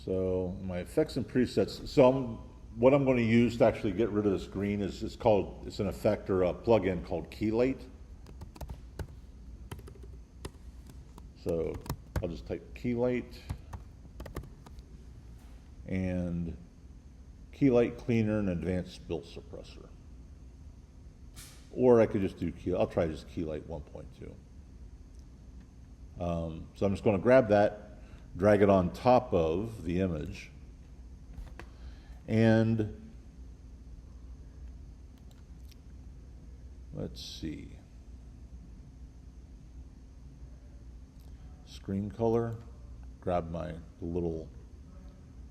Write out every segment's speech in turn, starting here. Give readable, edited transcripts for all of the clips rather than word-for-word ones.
So my effects and presets. So what I'm going to use to actually get rid of this green is it's an effect or a plugin called Chelate. So I'll just type Chelate and Chelate Cleaner and Advanced Spill Suppressor. Or I could just do I'll try just Chelate 1.2. So I'm just going to grab that, drag it on top of the image, and let's see, screen color, grab the little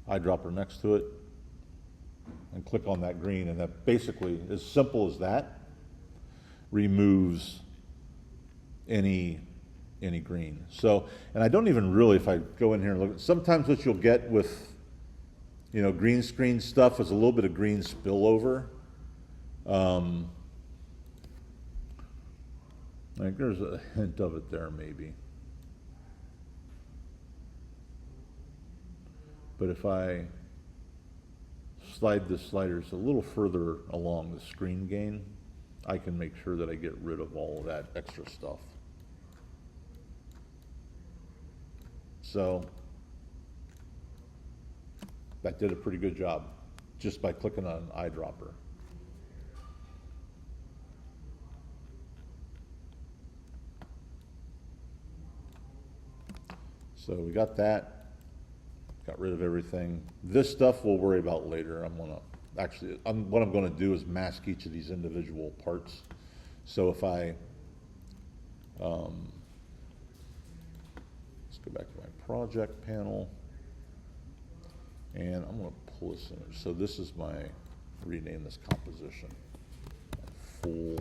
eyedropper next to it, and click on that green, and that basically, as simple as that, removes any green. So, and I don't even really, if I go in here and look, sometimes what you'll get with, green screen stuff is a little bit of green spillover. Like there's a hint of it there maybe. But if I slide the sliders a little further along the screen gain, I can make sure that I get rid of all of that extra stuff. So that did a pretty good job just by clicking on an eyedropper. So we got that, got rid of everything. This stuff we'll worry about later. What I'm going to do is mask each of these individual parts. So if I, let's go back to my project panel, and I'm going to pull this image. So this is rename this composition, full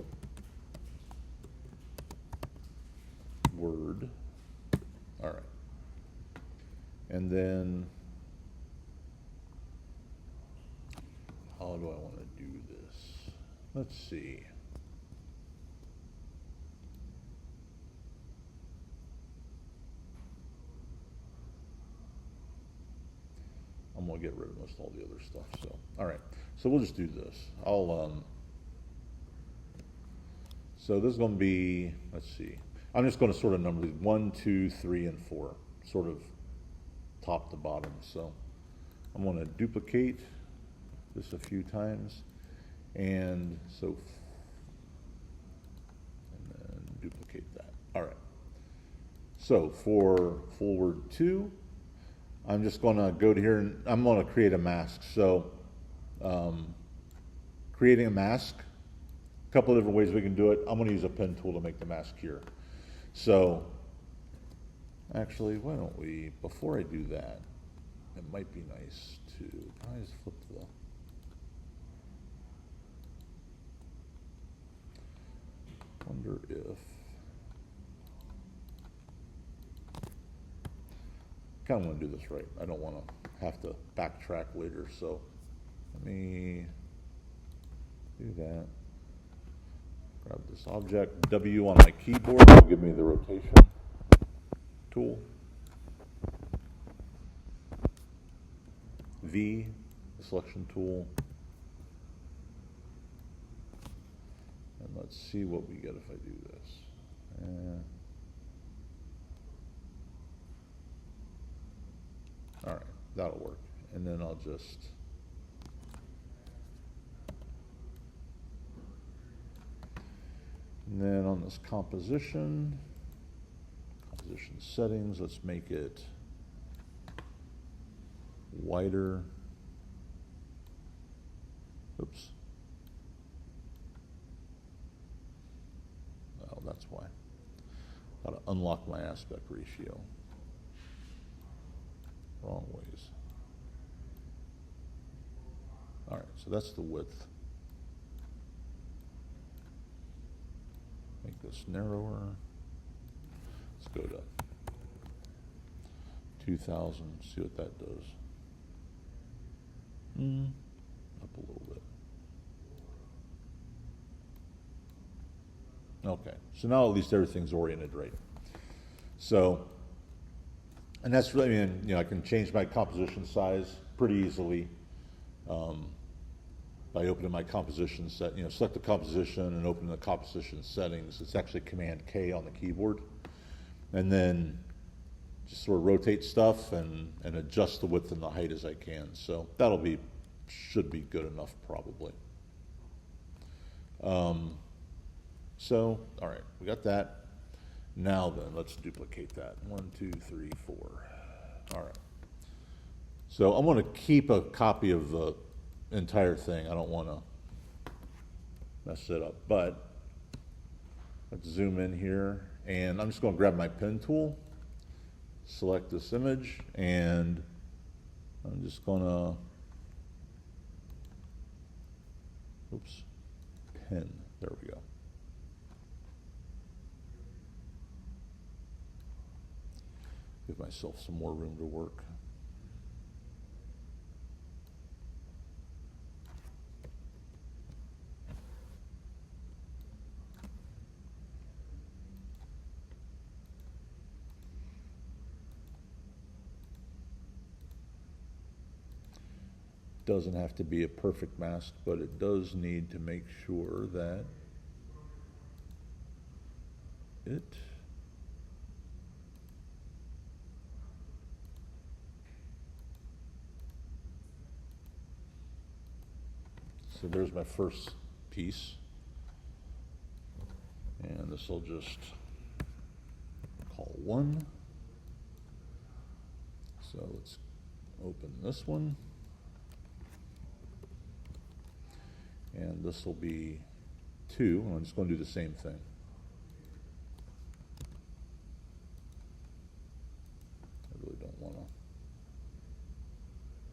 word. All right. And then, how do I want to do this? Let's see. I'm going to get rid of most all the other stuff. So, all right. So we'll just do this. So this is going to be, let's see. I'm just going to sort of number these 1, 2, 3, and 4, sort of top to bottom. So I'm going to duplicate this a few times, and then duplicate that. All right. So for forward 2, I'm just going to go to here and I'm going to create a mask. So creating a mask, a couple of different ways we can do it. I'm going to use a pen tool to make the mask here. So actually, why don't we, before I do that, it might be nice to, I just flip wonder if, kind of want to do this right. I don't want to have to backtrack later, so let me do that. Grab this object, W on my keyboard will give me the rotation tool. V, the selection tool. And let's see what we get if I do this. All right, that'll work. And then I'll just and then on this composition settings, let's make it wider. Oops. Oh, that's why. Got to unlock my aspect ratio. Wrong ways. All right, so that's the width. Make this narrower. Let's go to 2000, see what that does. Up a little bit. Okay, so now at least everything's oriented right. So And that's really, I mean, I can change my composition size pretty easily by opening my composition set, select the composition and open the composition settings. It's actually Command K on the keyboard. And then just sort of rotate stuff and adjust the width and the height as I can. So should be good enough probably. So, all right, we got that. Now then, let's duplicate that. 1, 2, 3, 4. All right. So I'm going to keep a copy of the entire thing. I don't want to mess it up, but let's zoom in here, and I'm just going to grab my pen tool, select this image, and I'm just going to, oops, pen, there we go. Give myself some more room to work. Doesn't have to be a perfect mask, but it does need to make sure that it so there's my first piece, and this will just call 1. So let's open this one. And this will be 2, and I'm just going to do the same thing. I really don't want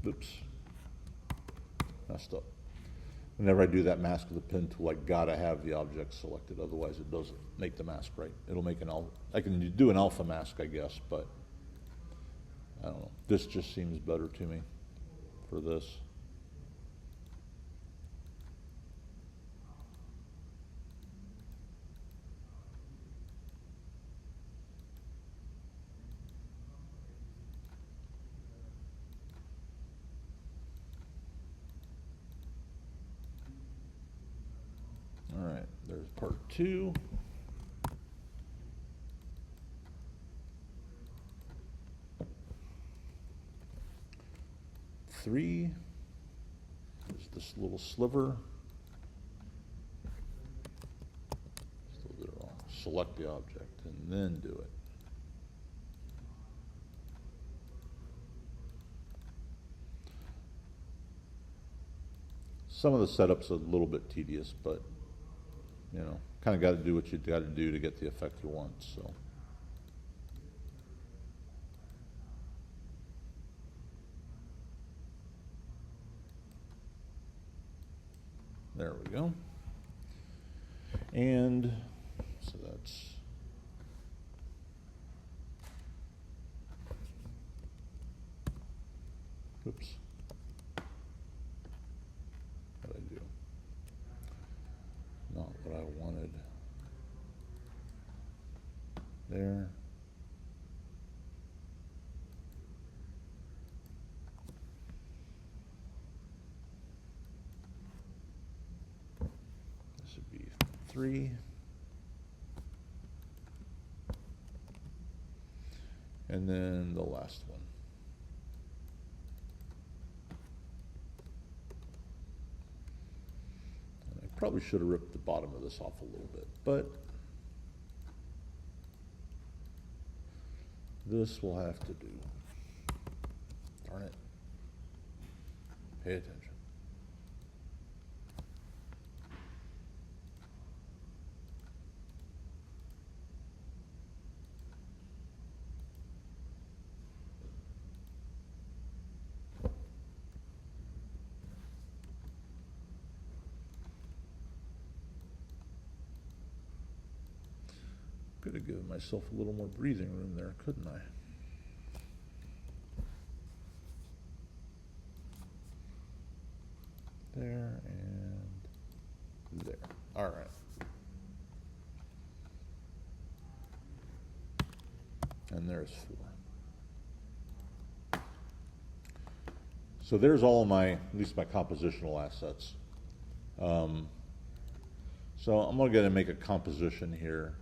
to. Oops. Messed up. Whenever I do that mask with the pen tool, I gotta have the object selected, otherwise it doesn't make the mask right. It'll make an alpha. I can do an alpha mask, I guess, but I don't know. This just seems better to me for this. All right, there's part 2. Three, there's this little sliver. Still did it wrong. Select the object and then do it. Some of the setup's a little bit tedious, but kind of got to do what you got to do to get the effect you want. So. There we go. And so that's oops. What did I do? Not what I wanted. There. This would be 3. And then the last one. And I probably should have ripped the bottom of this off a little bit, but this will have to do. Darn it. Pay attention. Could have given myself a little more breathing room there, couldn't I? There and there. All right. And there's 4. So there's all of my, at least my compositional assets. So I'm going to go ahead and make a composition here.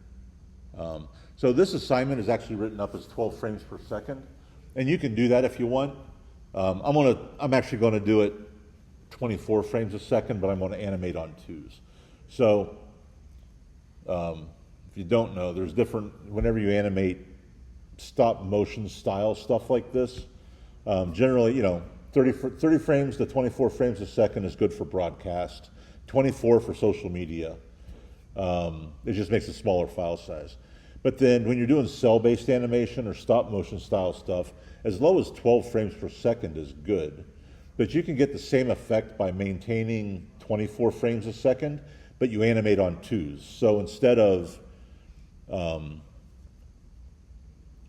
So this assignment is actually written up as 12 frames per second, and you can do that if you want. I'm actually going to do it 24 frames a second, but I'm going to animate on twos. So if you don't know, there's different, whenever you animate stop motion style stuff like this, generally, 30 frames to 24 frames a second is good for broadcast, 24 for social media. It just makes a smaller file size. But then when you're doing cell-based animation or stop motion style stuff, as low as 12 frames per second is good. But you can get the same effect by maintaining 24 frames a second, but you animate on twos. So instead of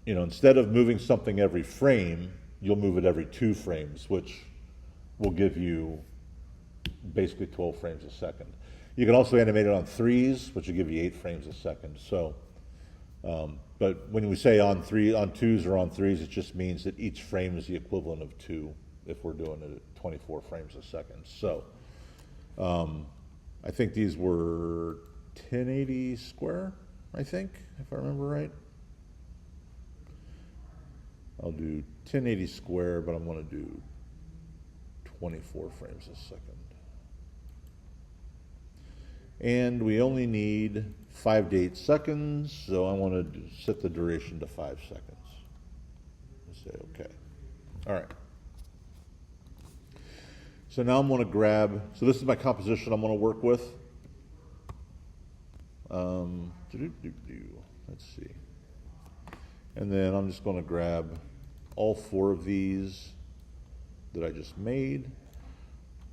moving something every frame, you'll move it every 2 frames, which will give you basically 12 frames a second. You can also animate it on threes, which will give you 8 frames a second. So, but when we say on twos or on threes, it just means that each frame is the equivalent of 2 if we're doing it at 24 frames a second. So, I think these were 1080 square, I think, if I remember right. I'll do 1080 square, but I'm going to do 24 frames a second. And we only need 5 to 8 seconds, so I want to set the duration to 5 seconds. Let's say okay. All right. So now I'm going to grab, so this is my composition I'm going to work with. Let's see. And then I'm just going to grab all 4 of these that I just made,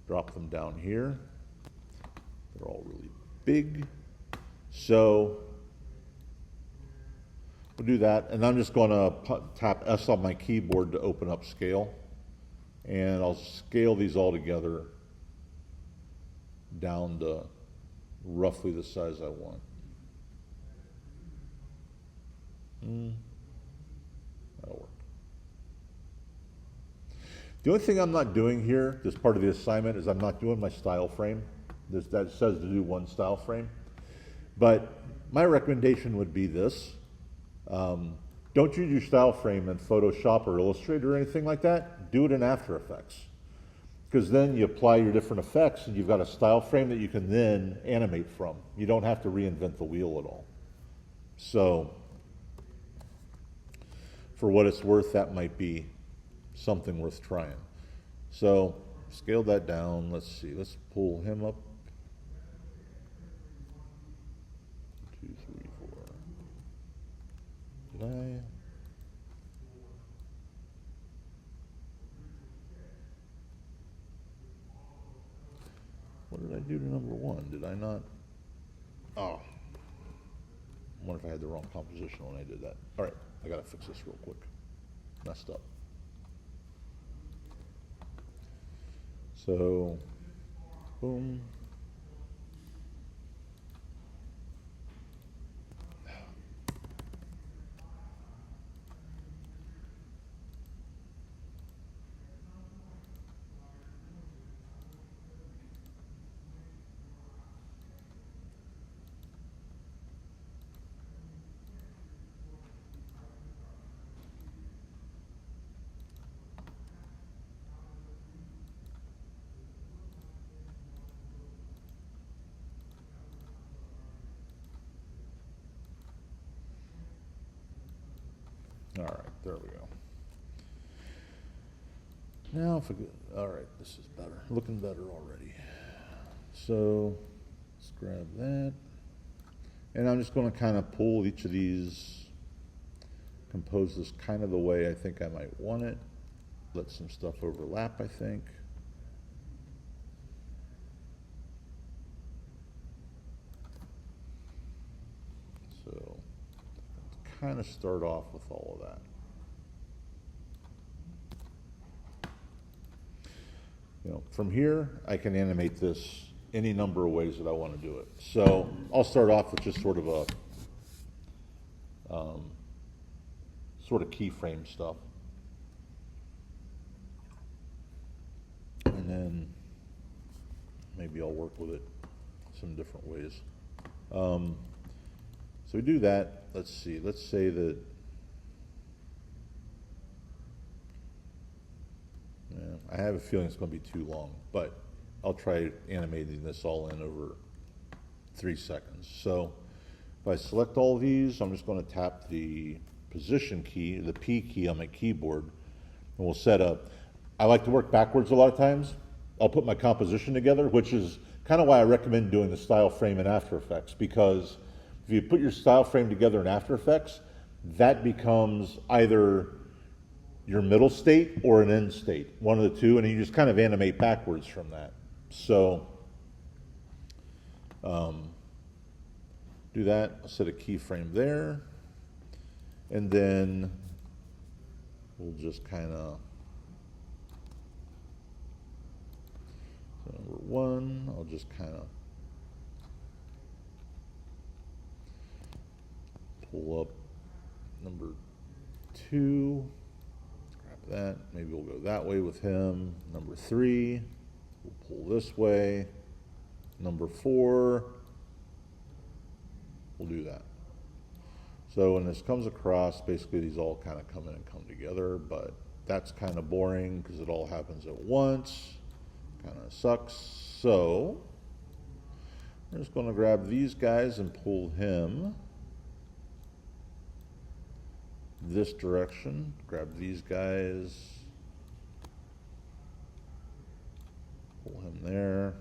drop them down here. They're all really big. So we'll do that. And I'm just going to tap S on my keyboard to open up scale. And I'll scale these all together down to roughly the size I want. That'll work. The only thing I'm not doing here, this part of the assignment, is I'm not doing my style frame. That says to do 1 style frame. But my recommendation would be this. Don't use your style frame in Photoshop or Illustrator or anything like that. Do it in After Effects. Because then you apply your different effects and you've got a style frame that you can then animate from. You don't have to reinvent the wheel at all. So, for what it's worth, that might be something worth trying. So, scale that down. Let's see. Let's pull him up. 2, 3, 4. Did I? What did I do to number 1? Did I not? Oh. I wonder if I had the wrong composition when I did that. All right. I got to fix this real quick. Messed up. So, boom. All right, there we go. Now, all right, this is better. Looking better already. So, let's grab that. And I'm just going to kind of pull each of these, compose this kind of the way I think I might want it. Let some stuff overlap, I think. So, kind of start off with all of that. From here, I can animate this any number of ways that I want to do it. So I'll start off with just sort of a keyframe stuff. maybe I'll work with it some different ways. So we do that. Let's see. Let's say that. Yeah, I have a feeling it's going to be too long, but I'll try animating this all in over 3 seconds. So if I select all of these, I'm just going to tap the position key, the P key on my keyboard, and we'll set up. I like to work backwards a lot of times. I'll put my composition together, which is kind of why I recommend doing the style frame in After Effects, because if you put your style frame together in After Effects, that becomes either your middle state or an end state, one of the two, and you just kind of animate backwards from that. So do that. I'll set a keyframe there, and then we'll just kind of, so number 1, I'll just kind of pull up number 2, grab that, maybe we'll go that way with him. Number 3, we'll pull this way. Number 4, we'll do that. So when this comes across, basically these all kind of come in and come together, but that's kind of boring because it all happens at once. Kind of sucks. So I'm just going to grab these guys and pull him this direction. Grab these guys, pull him there.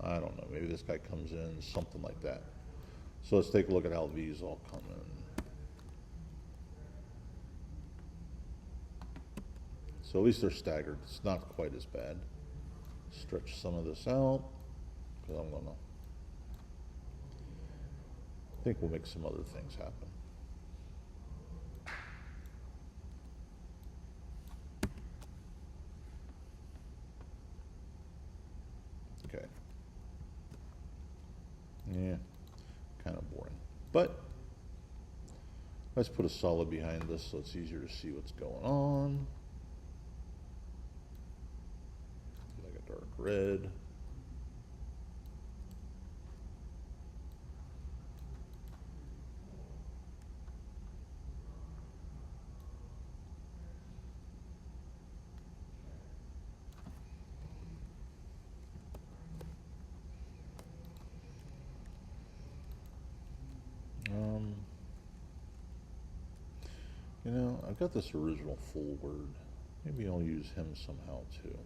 I don't know, maybe this guy comes in, something like that. So let's take a look at how these all come in. So at least they're staggered. It's not quite as bad. Stretch some of this out, because I'm gonna, I think we'll make some other things happen. Okay. Yeah, kind of boring. But let's put a solid behind this so it's easier to see what's going on. Like a dark red. You know, I've got this original full word. Maybe I'll use him somehow too.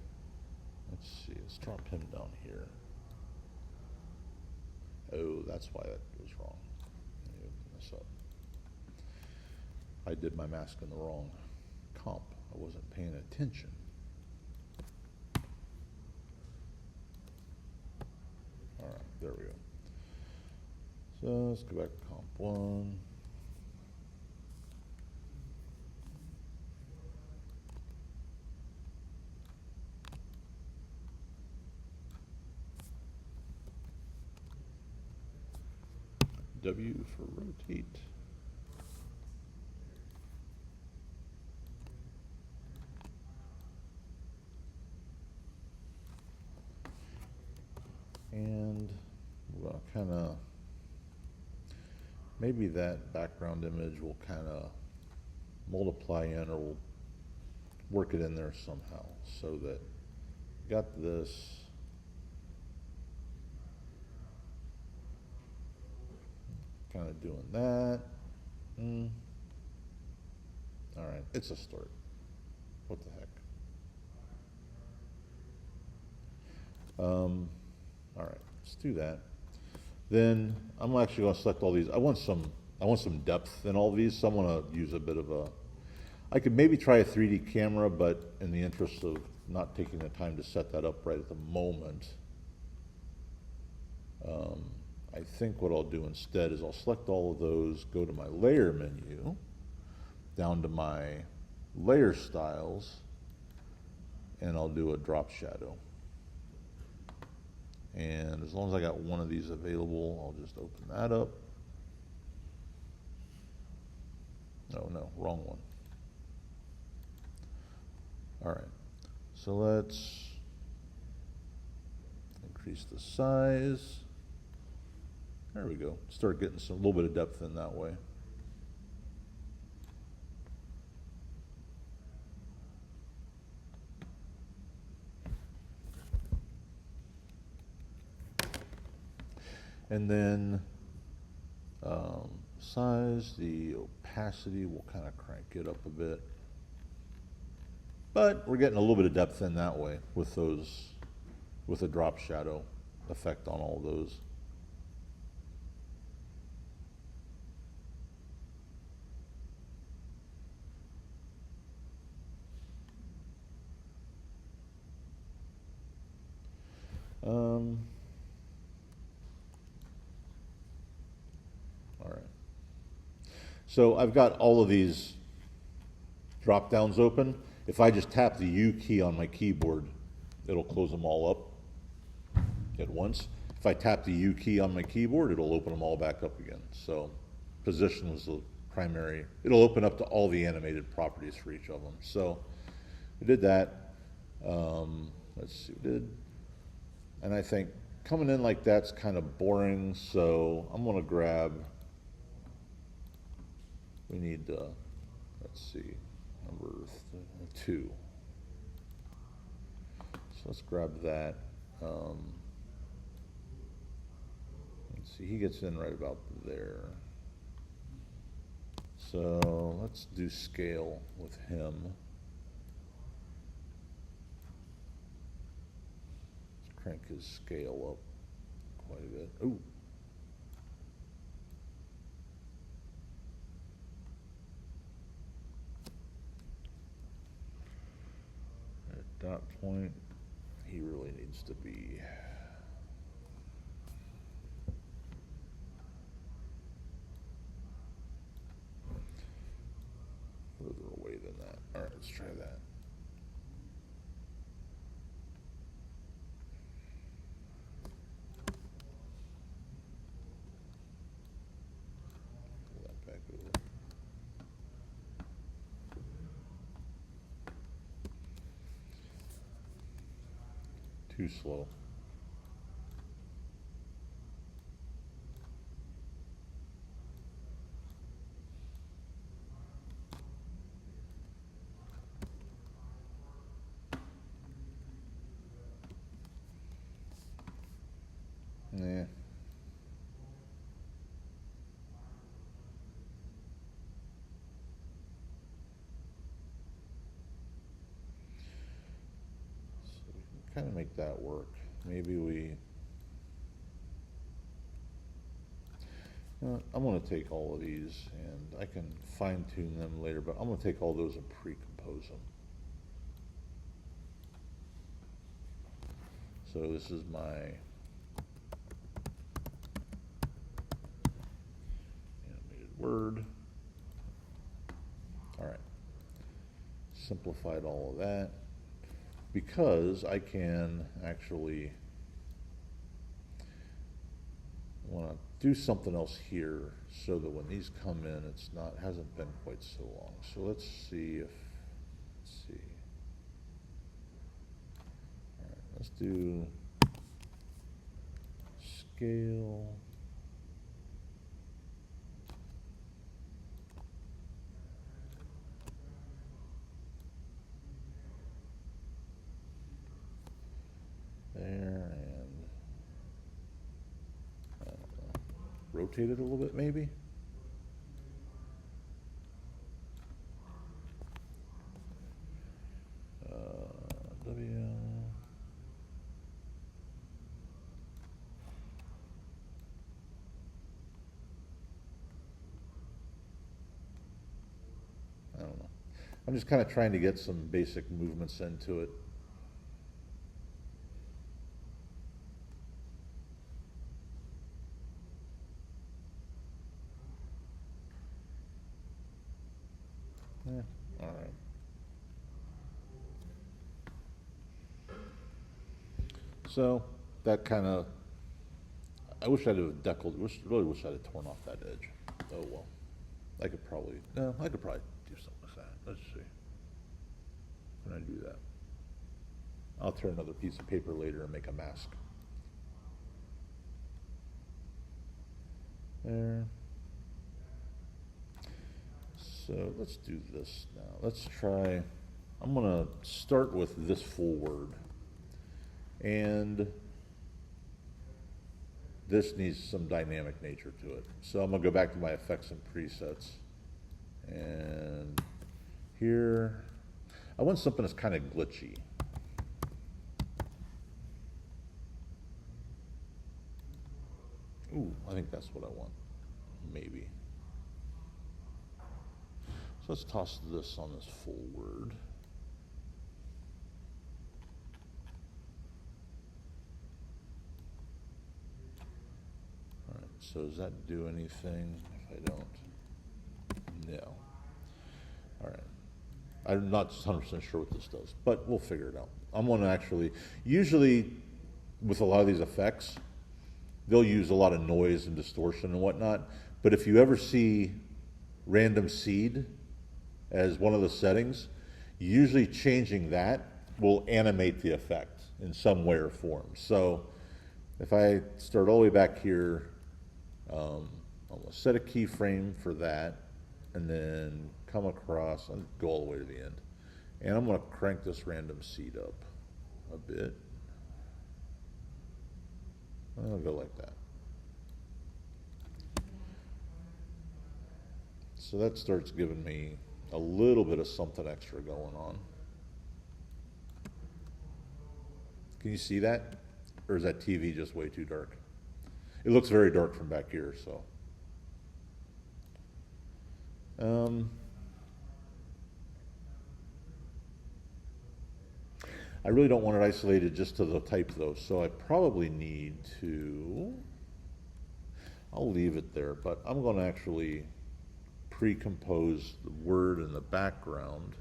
Let's see, let's drop him down here. Oh, that's why that was wrong. Let me open this up. I did my mask in the wrong comp. I wasn't paying attention. All right, there we go. So let's go back to comp 1. W for rotate. And we're going to kind of, maybe that background image will kind of multiply in, or we'll work it in there somehow so that got this. Kind of doing that. All right, it's a start. What the heck? All right, let's do that. Then I'm actually going to select all these. I want some depth in all these, so I'm going to use a bit of a. I could maybe try a 3D camera, but in the interest of not taking the time to set that up right at the moment, I think what I'll do instead is I'll select all of those, go to my layer menu, down to my layer styles, and I'll do a drop shadow. And as long as I got one of these available, I'll just open that up. Oh no, wrong one. All right, so let's increase the size. There we go. Start getting a little bit of depth in that way. And then size, the opacity, we'll kind of crank it up a bit. But we're getting a little bit of depth in that way with those, with a drop shadow effect on all those. All right. So I've got all of these drop downs open. If I just tap the U key on my keyboard, it'll close them all up at once. If I tap the U key on my keyboard, it'll open them all back up again. So position was the primary. It'll open up to all the animated properties for each of them. So we did that. Let's see, we did. And I think coming in like that's kind of boring, so I'm gonna grab, we need, let's see, number 2. So let's grab that. Let's see, he gets in right about there. So let's do scale with him. Let's crank his scale up quite a bit. Ooh. At that point, he really needs to be further away than that. All right, let's try that. Pull that back over. Too slow. Yeah. So we can kind of make that work. Maybe we, I'm going to take all of these and I can fine tune them later, but I'm going to take all those and pre-compose them. So this is my animated word. All right. Simplified all of that because I can actually want to do something else here so that when these come in, it's not, hasn't been quite so long. So let's see if, let's see. All right, let's do scale. There, and I don't know, rotate it a little bit maybe. W. I don't know. I'm just kind of trying to get some basic movements into it. Yeah, all right. So that kind of, I wish I'd have really wish I'd have torn off that edge. Oh well, I could probably do something with that. Let's see. Can I do that? I'll turn another piece of paper later and make a mask. There. So let's do this now. Let's try, I'm gonna start with this full word. And this needs some dynamic nature to it. So I'm gonna go back to my effects and presets. And here, I want something that's kind of glitchy. Ooh, I think that's what I want, maybe. So let's toss this on this full word. All right, so does that do anything if I don't? No. All right. I'm not 100% sure what this does, but we'll figure it out. I'm going to actually, usually with a lot of these effects, they'll use a lot of noise and distortion and whatnot, but if you ever see random seed as one of the settings, usually changing that will animate the effect in some way or form. So if I start all the way back here, I'm going to set a keyframe for that, and then come across and go all the way to the end. And I'm going to crank this random seed up a bit. I'll go like that. So that starts giving me a little bit of something extra going on. Can you see that? Or is that TV just way too dark? It looks very dark from back here, so. I really don't want it isolated just to the type though, so I probably need to, I'll leave it there, but I'm going to actually pre-compose the word in the background.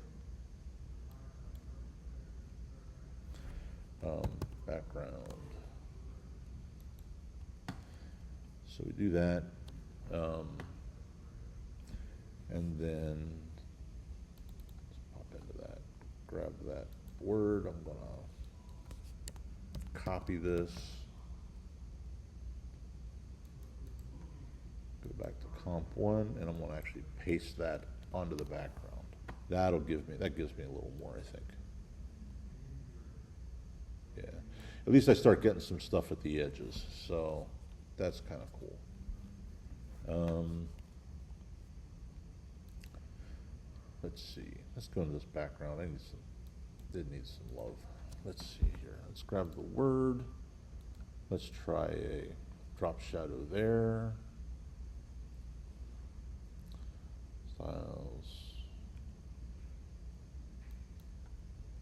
Background. So we do that, and then let's pop into that, grab that word. I'm going to copy this, go back to comp 1, and I'm going to actually paste that onto the background. That'll give me, that gives me a little more, I think. Yeah, at least I start getting some stuff at the edges, so that's kind of cool. Let's see, let's go into this background. I need some, did need some love. Let's see here, let's grab the word. Let's try a drop shadow there. Styles,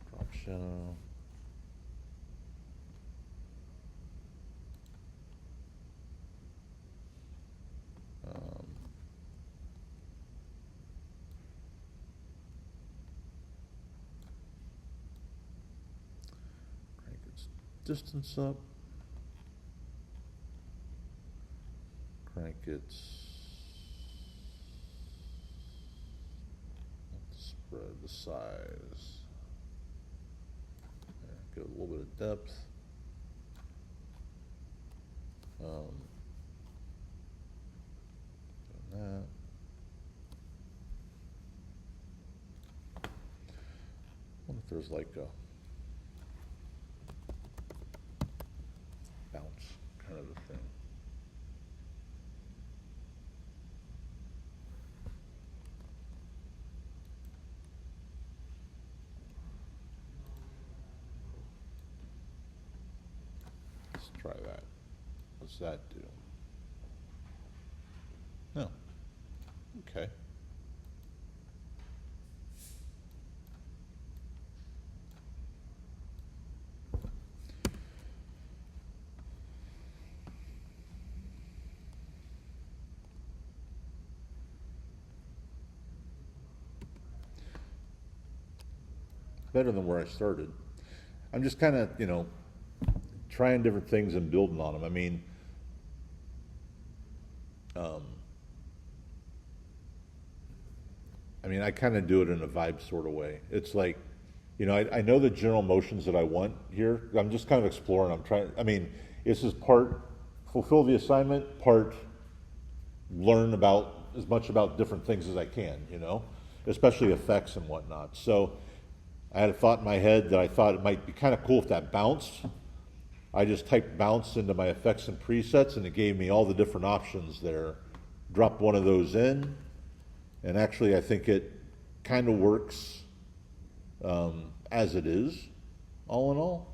drop shadow. Crank its distance up. Crank its spread, the size. There, give it a little bit of depth. Doing that. I wonder if there's like a bounce kind of a thing. Let's try that. What's that do? No. Okay. Better than where I started. I'm just kind of, you know, trying different things and building on them. I mean, I kind of do it in a vibe sort of way. It's like, you know, I know the general motions that I want here. I'm just kind of exploring. I'm trying, this is part fulfill the assignment, part learn about as much about different things as I can, you know, especially effects and whatnot. So I had a thought in my head that I thought it might be kind of cool if that bounced. I just typed bounce into my effects and presets and it gave me all the different options there. Dropped one of those in, and actually I think it kind of works as it is, all in all.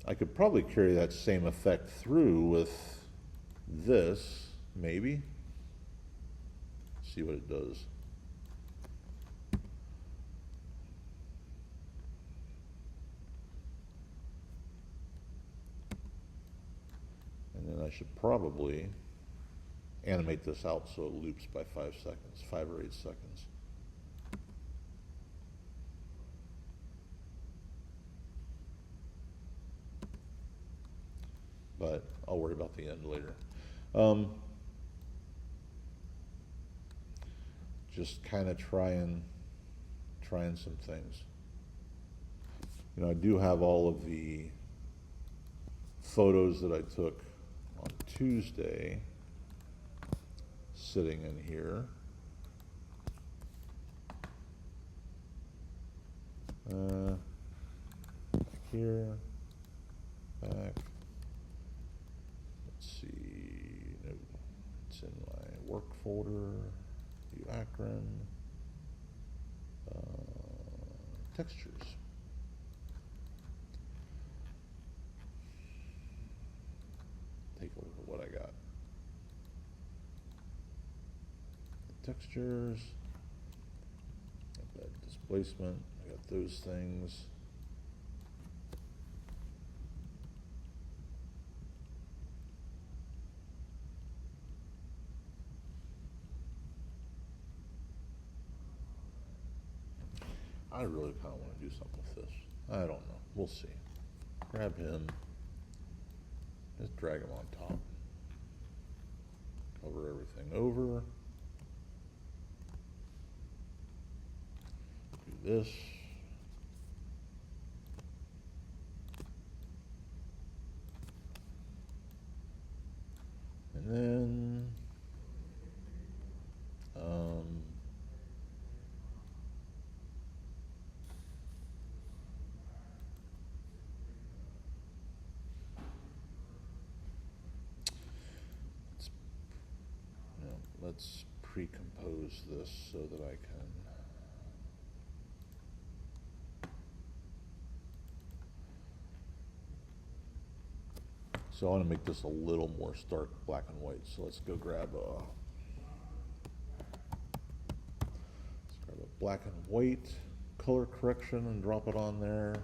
I could probably carry that same effect through with this, maybe. See what it does. And then I should probably animate this out so it loops by 5 seconds, 5 or 8 seconds. But I'll worry about the end later. Just kind of trying some things. You know, I do have all of the photos that I took on Tuesday sitting in here. Back here, back. Let's see, no, it's in my work folder, view Akron, textures. Take a look at what I got. Textures, got that displacement, I got those things. I really kind of want to do something with this. I don't know. We'll see. Grab him. Just drag him on top. Cover everything over. Do this. And then let's pre-compose this so that I can so I want to make this a little more stark black and white. So let's go grab a black and white color correction and drop it on there.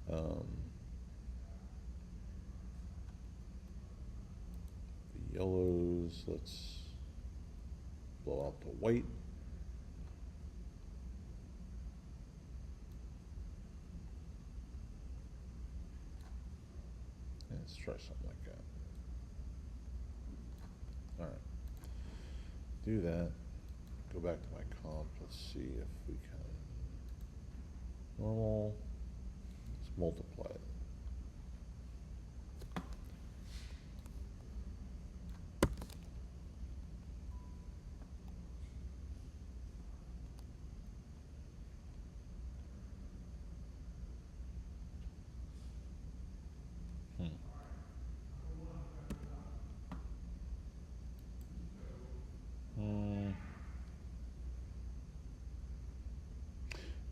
The yellows, let's blow out the white. Let's try something like that. All right, do that. Go back to my comp. Let's see if we can. Normal. Let's multiply it.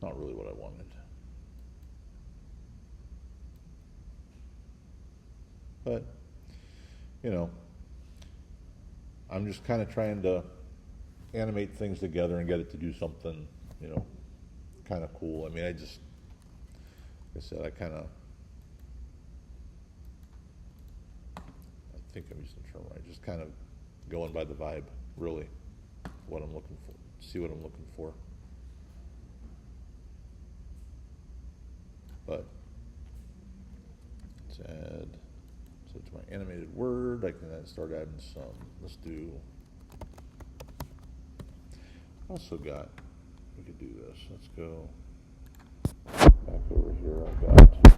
Not really what I wanted. But, you know, I'm just kind of trying to animate things together and get it to do something, you know, kind of cool. I mean, like I said, I think I'm using the term right, just kind of going by the vibe, really, what I'm looking for, see what I'm looking for. But let's add, so to my animated word, I can then start adding some, let's do, also got, we could do this, let's go back over here, I've got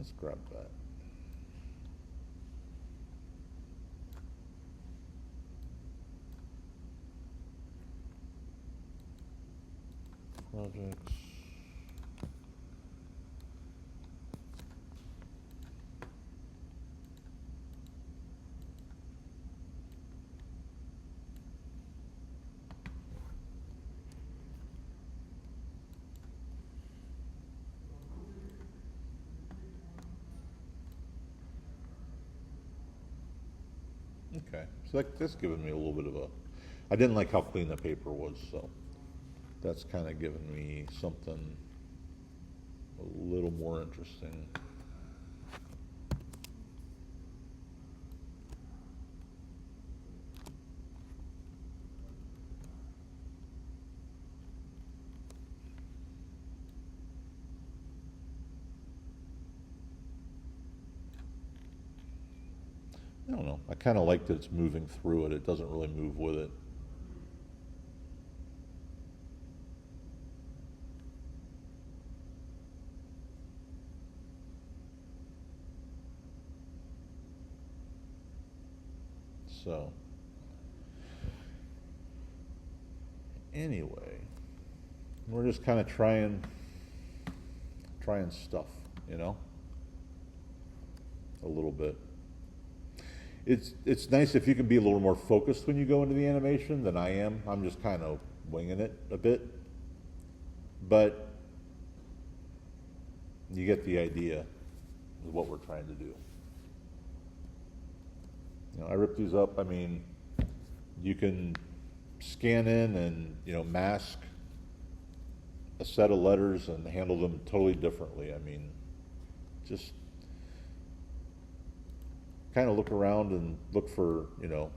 Let's grab that. Projects. Okay, so that's given me a little bit of a, I didn't like how clean the paper was, so that's kind of given me something a little more interesting. I don't know, I kind of like that it's moving through it, it doesn't really move with it. So, anyway, we're just kind of trying stuff, you know, a little bit. It's nice if you can be a little more focused when you go into the animation than I am. I'm just kind of winging it a bit, but you get the idea of what we're trying to do. You know, I rip these up. I mean, you can scan in and, you know, mask a set of letters and handle them totally differently. I mean, just kind of look around and look for, you know,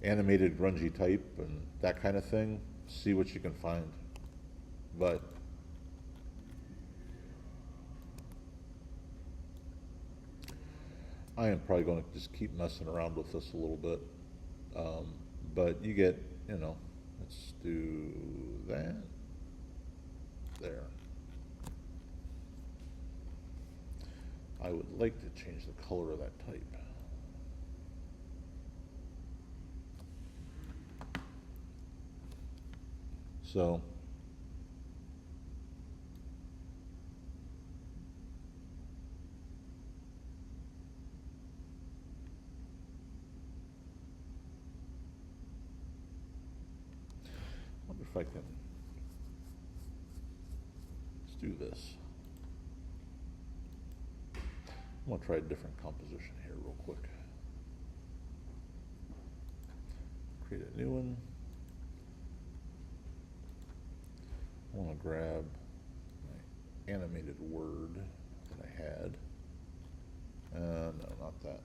animated grungy type and that kind of thing. See what you can find. But I am probably going to just keep messing around with this a little bit. But you get, you know, let's do that. There. I would like to change the color of that type. So, I wonder if I can, let's do this. I'm going to try a different composition here real quick. Create a new one. I want to grab my animated word that I had. No, not that.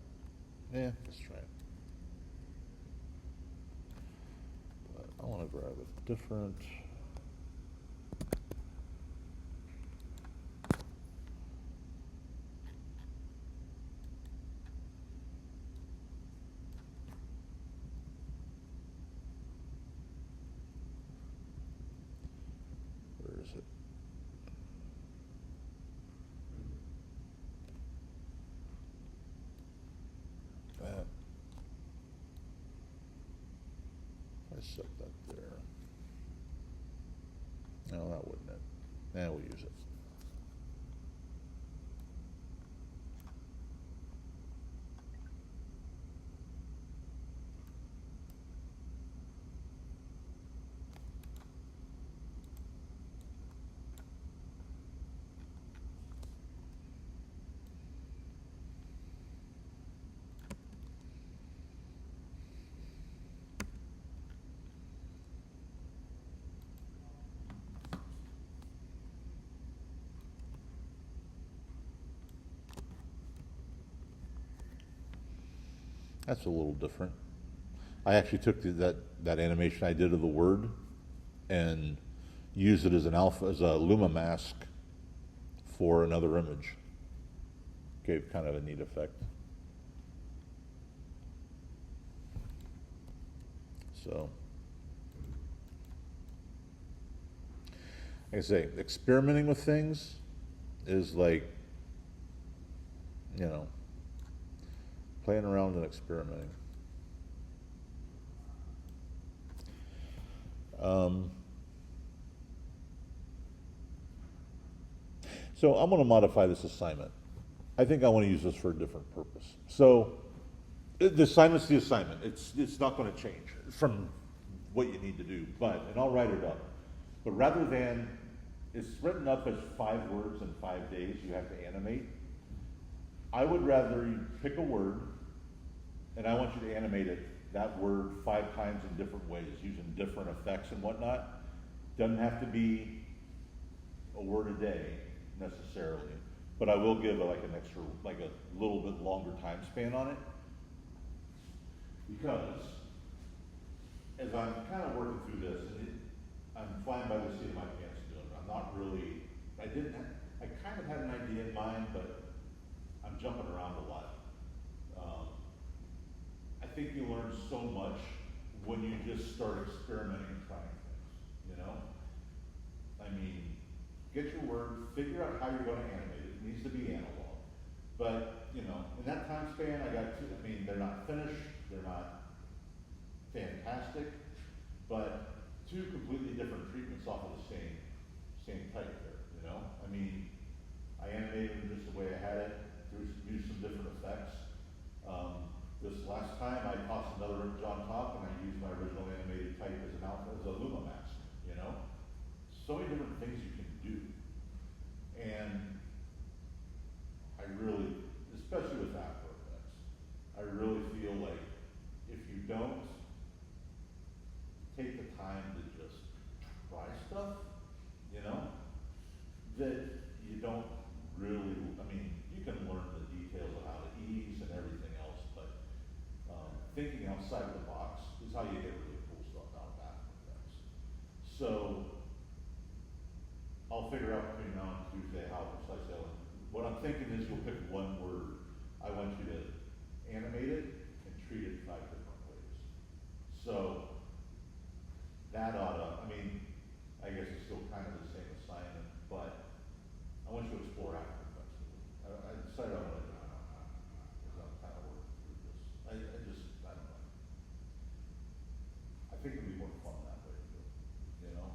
Yeah, let's try it. But I want to grab a different. Where is it? That. I set that there. No, that wouldn't it. Now we'll use it. That's a little different. I actually took that animation I did of the word and used it as a Luma mask for another image. Gave kind of a neat effect. So, like I say, experimenting with things is like you know, playing around and experimenting. Um, so I'm going to modify this assignment. I think I want to use this for a different purpose. So the assignment's the assignment. It's not going to change from what you need to do, and I'll write it up. But rather than, it's written up as 5 words in 5 days you have to animate, I would rather you pick a word, and I want you to animate it, that word 5 times in different ways, using different effects and whatnot. Doesn't have to be a word a day necessarily, but I will give like a little bit longer time span on it, because as I'm kind of working through this, and I'm flying by the seat of my pants doing it. I'm not really, I kind of had an idea in mind, but I'm jumping around a lot. I think you learn so much when you just start experimenting and trying things, you know? I mean, get your word, figure out how you're going to animate it. It needs to be analog. But, you know, in that time span, they're not finished, they're not fantastic, but 2 completely different treatments off of the same type there, you know? I mean, I animated them just the way I had it, used some different effects. This last time I tossed another image on top and I used my original animated type as a Luma mask, you know? So many different things you can do. And I really, especially with After Effects, I really feel like if you don't take the time to just try stuff, you know, that you don't really, you can learn the details of how to ease and everything else, but thinking outside the box is how you get really cool stuff out of After Effects. So I'll figure out between now and Tuesday how precisely I want. What I'm thinking is you'll pick one word. I want you to animate it and treat it 5 different ways. So that I guess it's still kind of the same assignment, but I want you to explore After Effects. I decided I want to do it because I'm kind of working through this. I don't know. I think it'd be more fun that way too. You know,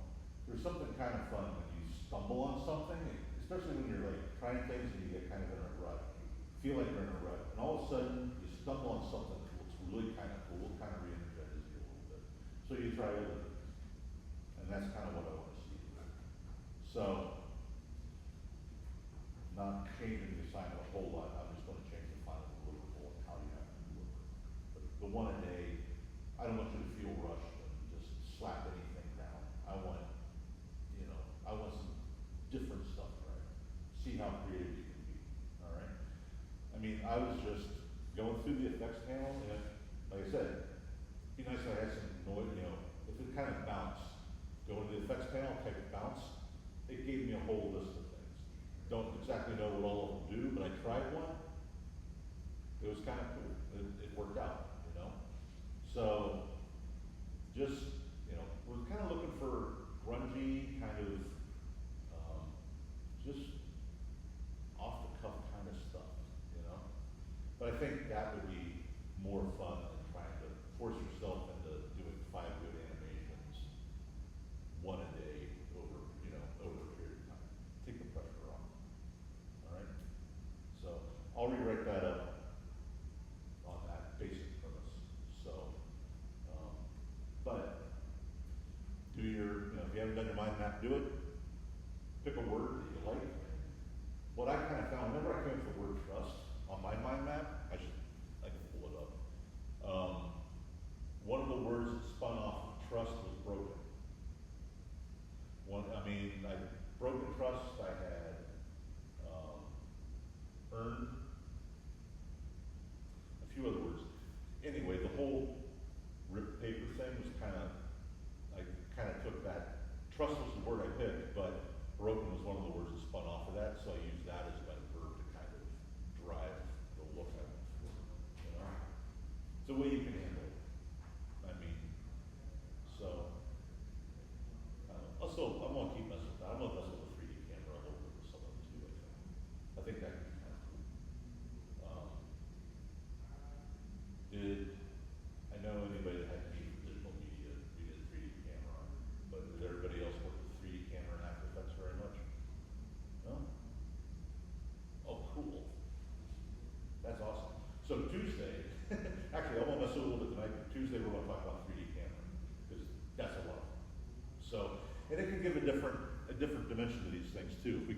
there's something kind of fun when you stumble on something, especially when you're like trying things and you get kind of in a rut. You feel like you're in a rut, and all of a sudden you stumble on something that looks really kind of cool, kind of re-energizes you a little bit. So you try other things, and that's kind of what I want to see. So, not changing the assignment a whole lot. I'm just going to change the final deliverable and how you have to deliver it. But the one a day, I don't want you to feel rushed and just slap anything down. I want some different stuff, right? See how creative you can be, all right? I was just going through the effects panel, and like I said, it'd be nice if I had some noise, if it kind of bounced. Go into the effects panel, type bounce, it gave me a whole list of things. Don't exactly know what all of them do, but I tried one. It was kind of cool. It worked out, you know? So, just, we're kind of looking for grungy, kind of, just off-the-cuff kind of stuff, you know? But I think that would be more fun than trying to force yourself into doing 5 good animations, 1 a day over a period of time. Take the pressure off. All right? So I'll rewrite that up on that basic premise. So, but do if you haven't done your mind map, do it. Pick a word that you like. What I kind of found, whenever I came up with the word trust on my mind map, I can pull it up. One of the words that spun off of trust was broken. Broken trust, I had earned, a few other words. Anyway, the whole rip paper thing was I kind of took that. Trust was the word I picked, but broken was one of the words that spun off of that, so I used that as my verb to kind of drive the look I went for. It's a way you can handle it. Also, I'm going to keep messing with that. I'm going to mess with the 3D camera a little bit with some of them too, I think. I think that could be kind of cool.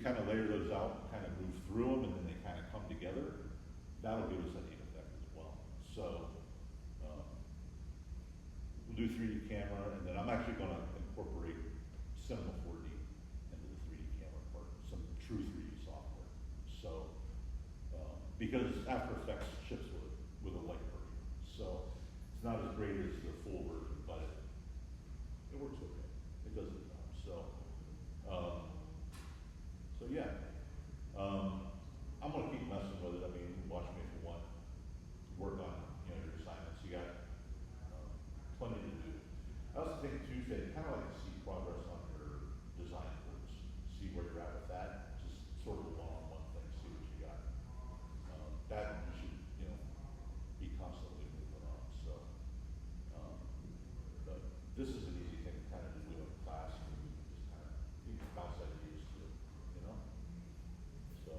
kind of layer those out, kind of move through them, and then they kind of come together, that'll give us a neat effect as well. So, we'll do 3D camera, and then I'm actually going to incorporate Cinema 4D into the 3D camera part, some true 3D software. So, because After Effects ships with a light version, so it's not as great as the full version, but it works okay. It does the job. So yeah, I'm gonna keep messing with it. I mean, watch me if you want. Work on your assignments. You got plenty to do. I also think Tuesday, kind of like to see progress on your design boards. See where you're at with that. Just sort of a one-on-one thing. See what you got. That you should be constantly moving on. So, but this is an easy thing to kind of do in class, and you can just kind of bounce ideas to, So,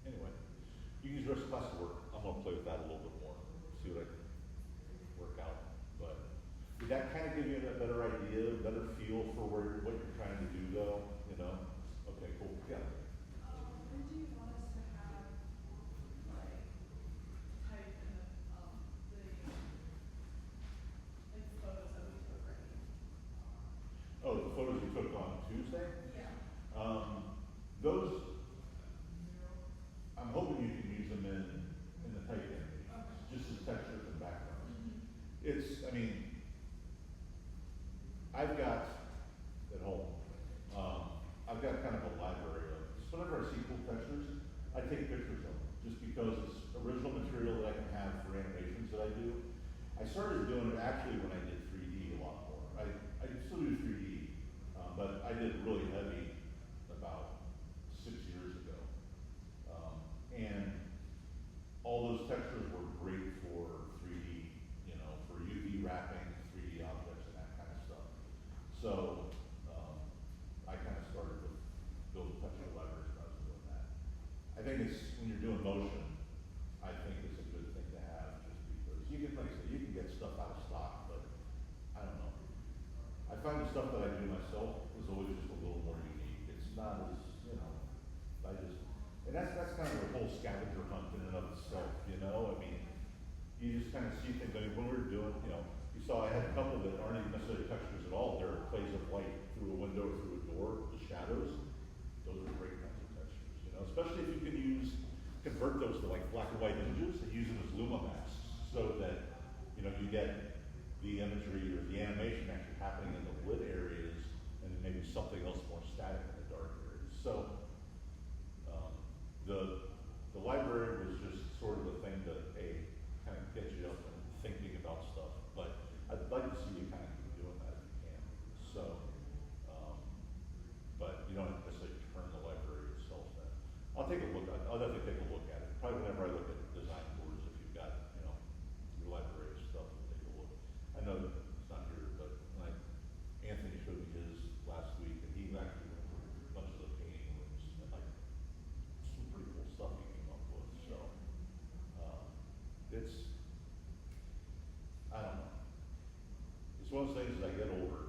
anyway, you can use the rest of class to work. I'm going to play with that a little bit more, see what I can work out. But did that kind of give you a better idea, a better feel for what you're trying to do, though? Okay, cool. Yeah. When do you want us to have, like, type in the photos that we took ready? Oh, the photos you took on Tuesday? Yeah. Those, I'm hoping you can use them in the type animations, just as textures and backgrounds. Mm-hmm. I mean, I've got at home, I've got kind of a library of, so whenever I see cool textures, I take pictures of them, just because it's original material that I can have for animations that I do. I started doing it actually when I did 3D a lot more. I still do 3D, but I did really heavy about 6 years ago. And all those textures were great for 3D, for UV wrapping, 3D objects and that kind of stuff. So, I kind of started with building texture libraries when I was doing that. I think when you're doing motion, I think it's a good thing to have, just because you can, like I said, you can get stuff out of stock, but I don't know. I find the stuff that I do myself is always just a little more unique. It's not as, and that's kind of the whole scavenger hunt in and of itself, I mean, you just kind of see things. I mean, when we were doing, you saw I had a couple that aren't even necessarily textures at all. They're plays of light through a window, through a door, the shadows. Those are great kinds of textures, especially if you can convert those to like black and white images and use them as luma masks, so that, you get the imagery or the animation actually happening in the lit areas, and then maybe something else more static in the dark areas. So, the library was just sort of a thing to, kind of get you up and thinking about stuff. But I'd like to see you kind of keep doing that if you can. So, but you don't necessarily turn the library itself in. I'll take a look. I'll definitely take a look at it. Probably whenever I look at design boards, if you've got, your library stuff, we'll take a look. I know that it's not here, but Anthony showed me his last week, and he actually went through a bunch of the painting rooms and some pretty cool stuff he came up with. So, I don't know. It's one of those things as I get older,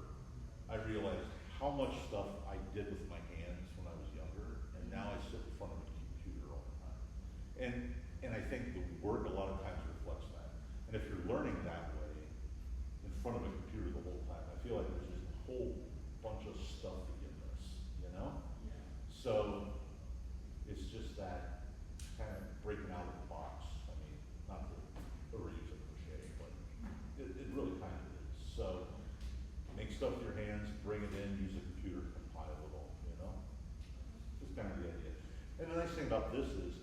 I realized how much stuff I did with my hands when I was younger, and now I sit in front of a computer all the time. And I think the work a lot of times reflects that. And if you're learning that way, in front of a computer the whole time, I feel like there's just a whole bunch of stuff that you miss, Yeah. So, it's just that kind of breaking out of the box. I mean, not to overuse a cliche, but it really kind of is. So, make stuff with your hands, bring it in, use a computer to compile it all, Just kind of the idea. And the nice thing about this is,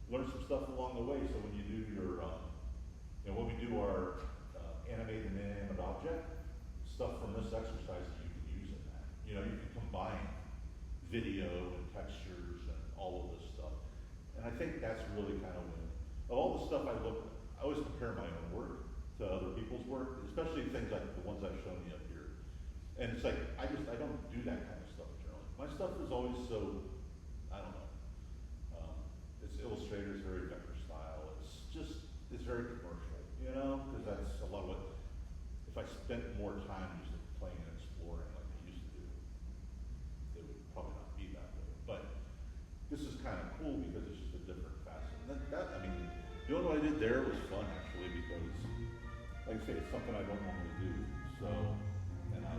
learn some stuff along the way, so when you do your, when we do our animate and inanimate object, stuff from this exercise you can use in that. You can combine video and textures and all of this stuff. And I think that's really kind of of all the stuff I always compare my own work to other people's work, especially things like the ones I've shown you up here. And it's like, I don't do that kind of stuff generally. My stuff is always so, I don't know. It's Illustrator, it's very vector style. It's very commercial, because that's a lot of what, if I spent more time just playing and exploring like I used to do, it would probably cool because it's just a different facet. And I mean, doing what I did there was fun actually because, like I say, it's something I don't normally do. So, and I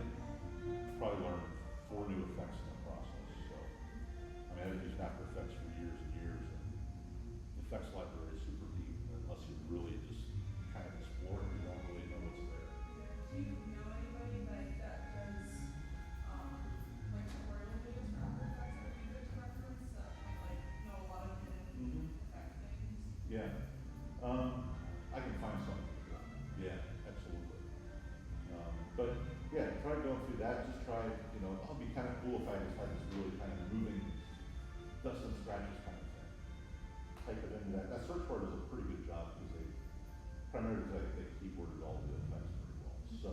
probably learned 4 new effects in the process. So, I mean, I've used After Effects for years and years, and the effects library is super deep. Unless you really just kind of explore it, you don't really know what's there. Do you know anybody like that does, like tutorial videos for After Effects that would be good to reference, that like know a lot of hidden Mhm. effect things? Yeah. I can find something. Yeah, absolutely. But yeah, try going through that. Just try, you know, it'll be kind of cool if I just had this really kind of moving dust and scratches kind of thing. Type it into that. That search bar does a pretty good job because primarily they keyworded all the effects pretty well. So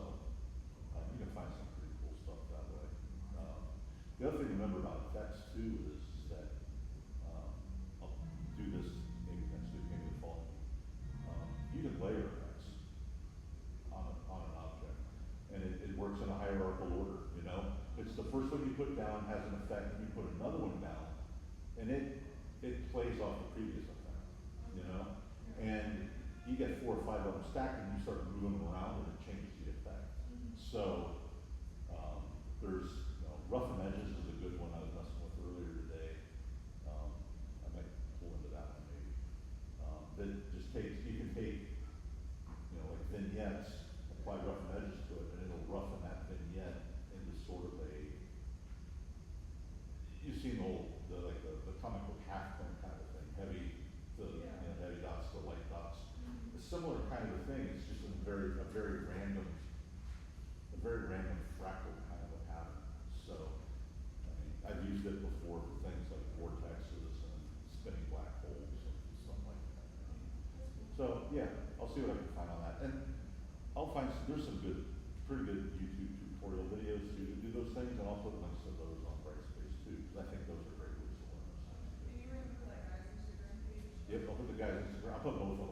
you can find some pretty cool stuff that way. The other thing to remember about effects too is that I'll do this maybe next week, maybe the following week. You can layer effects on an object, and it works in a hierarchical order. You know, it's the first one you put down has an effect, and you put another one down, and it plays off the previous effect. You know, and you get 4 or 5 of them stacked, and you start moving them around, and it changes the effect. So there's, you know, rough and edges is a good one I was messing with earlier today. I might pull into that one maybe. That just takes, you can take, you know, like vignettes, apply rough and edges to it, and it'll roughen that vignette into sort of a, you've seen the comic book half tone kind of thing, heavy, you know, heavy dots to light dots. A similar kind of a thing, it's just a very random fractal kind of a pattern. So, I mean, I've used it before for things like vortexes and spinning black holes and stuff like that. So, yeah, I'll see what I can find on that. And I'll find, there's some pretty good YouTube tutorial videos too to do those things, and I'll put links to those on Brightspace too, because I think those are great ways to learn those things too. And you were gonna put that guy's Instagram page? Yep, I'll put the guy's Instagram, I'll put both of